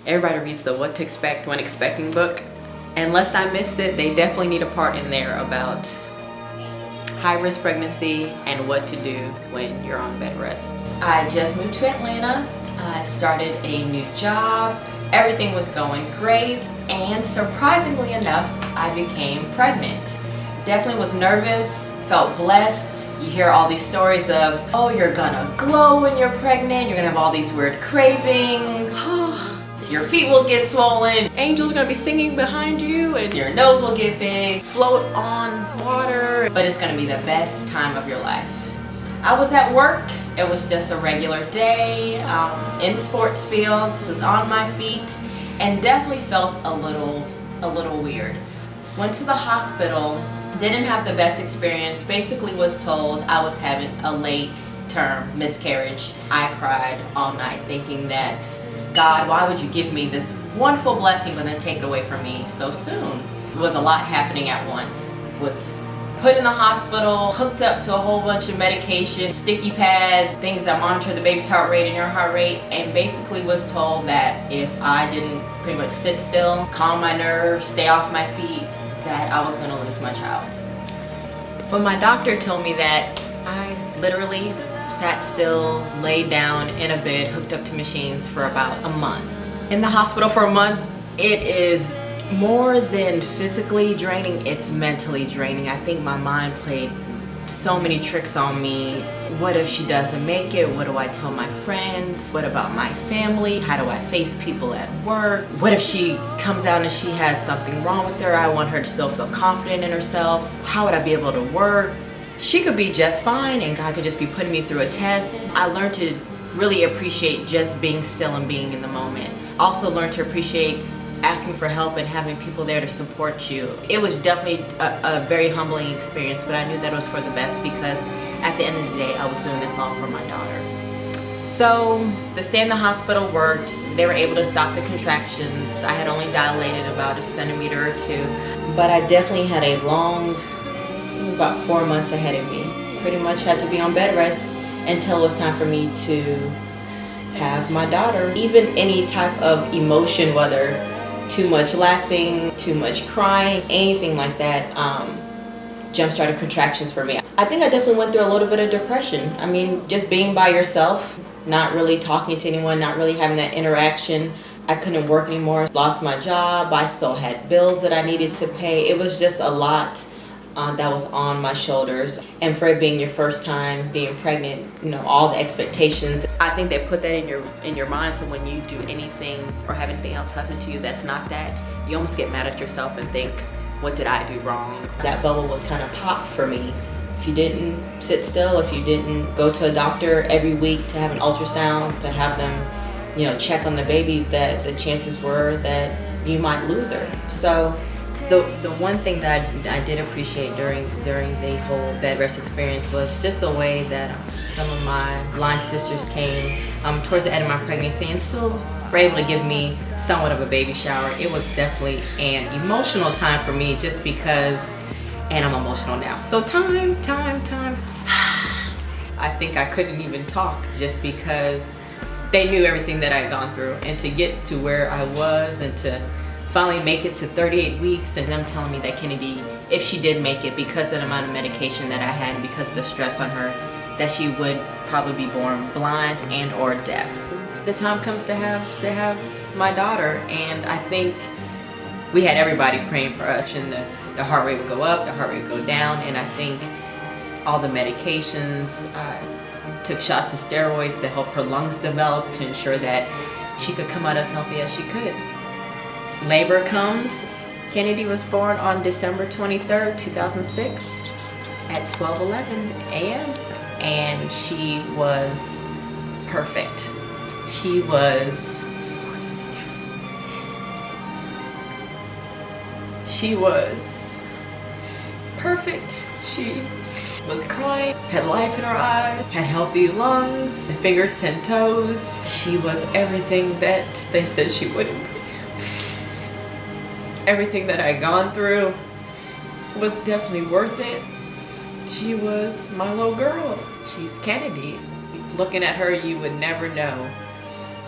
Everybody reads the What to Expect When Expecting book. Unless I missed it, they definitely need a part in there about high-risk pregnancy and what to do when you're on bed rest. I just moved to Atlanta. I started a new job. Everything was going great, and surprisingly enough, I became pregnant. Definitely was nervous, felt blessed. You hear all these stories of, oh, you're gonna glow when you're pregnant, you're gonna have all these weird cravings. Your feet will get swollen, angels are gonna be singing behind you, and your nose will get big, float on water, but it's gonna be the best time of your life. I was at work. It was just a regular day in sports fields, was on my feet, and definitely felt a little weird. Went to the hospital, didn't have the best experience, basically was told I was having a late term miscarriage. I cried all night thinking that, God, why would you give me this wonderful blessing but then take it away from me so soon? There was a lot happening at once. Was put in the hospital, hooked up to a whole bunch of medication, sticky pads, things that monitor the baby's heart rate and your heart rate, and basically was told that if I didn't pretty much sit still, calm my nerves, stay off my feet, that I was going to lose my child. When my doctor told me that, I literally sat still, laid down in a bed, hooked up to machines for about a month. In the hospital for a month, it is more than physically draining, it's mentally draining. I think my mind played so many tricks on me. What if she doesn't make it? What do I tell my friends? What about my family? How do I face people at work? What if she comes out and she has something wrong with her? I want her to still feel confident in herself. How would I be able to work? She could be just fine and God could just be putting me through a test. I learned to really appreciate just being still and being in the moment. Also learned to appreciate asking for help and having people there to support you. It was definitely a very humbling experience, but I knew that it was for the best because at the end of the day, I was doing this all for my daughter. So the stay in the hospital worked. They were able to stop the contractions. I had only dilated about a centimeter or two, but I definitely had a long, it was about 4 months ahead of me. Pretty much had to be on bed rest until it was time for me to have my daughter. Even any type of emotion, whether too much laughing, too much crying, anything like that, jump-started contractions for me. I think I definitely went through a little bit of depression. I mean, just being by yourself, not really talking to anyone, not really having that interaction. I couldn't work anymore, lost my job, I still had bills that I needed to pay. It was just a lot that was on my shoulders. And for it being your first time being pregnant, you know, all the expectations, I think they put that in your mind, so when you do anything or have anything else happen to you that's not that, you almost get mad at yourself and think, what did I do wrong? That bubble was kind of popped for me. If you didn't sit still, if you didn't go to a doctor every week to have an ultrasound, to have them, you know, check on the baby, that the chances were that you might lose her. So the one thing that I did appreciate during the whole bed rest experience was just the way that some of my line sisters came towards the end of my pregnancy and still were able to give me somewhat of a baby shower. It was definitely an emotional time for me just because, and I'm emotional now. So time. I think I couldn't even talk just because they knew everything that I had gone through, and to get to where I was and to finally make it to 38 weeks and them telling me that Kennedy, if she did make it, because of the amount of medication that I had and because of the stress on her, that she would probably be born blind and or deaf. The time comes to have my daughter, and I think we had everybody praying for us, and the heart rate would go up, the heart rate would go down, and I think all the medications, took shots of steroids to help her lungs develop to ensure that she could come out as healthy as she could. Labor comes. Kennedy was born on December 23rd, 2006 at 12:11 a.m. and she was perfect. She was perfect. She was crying, had life in her eyes, had healthy lungs, fingers, 10 toes. She was everything that they said she wouldn't be. Everything that I'd gone through was definitely worth it. She was my little girl. She's Kennedy. Looking at her, you would never know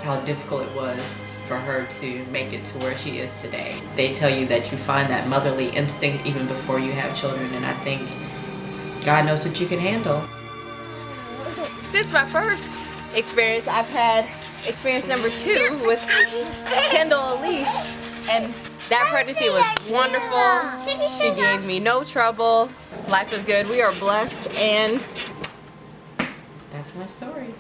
how difficult it was for her to make it to where she is today. They tell you that you find that motherly instinct even before you have children, and I think God knows what you can handle. Since my first experience, I've had experience number 2 with Kendall Elise, and that pregnancy was wonderful. She gave me no trouble. Life is good. We are blessed, and that's my story.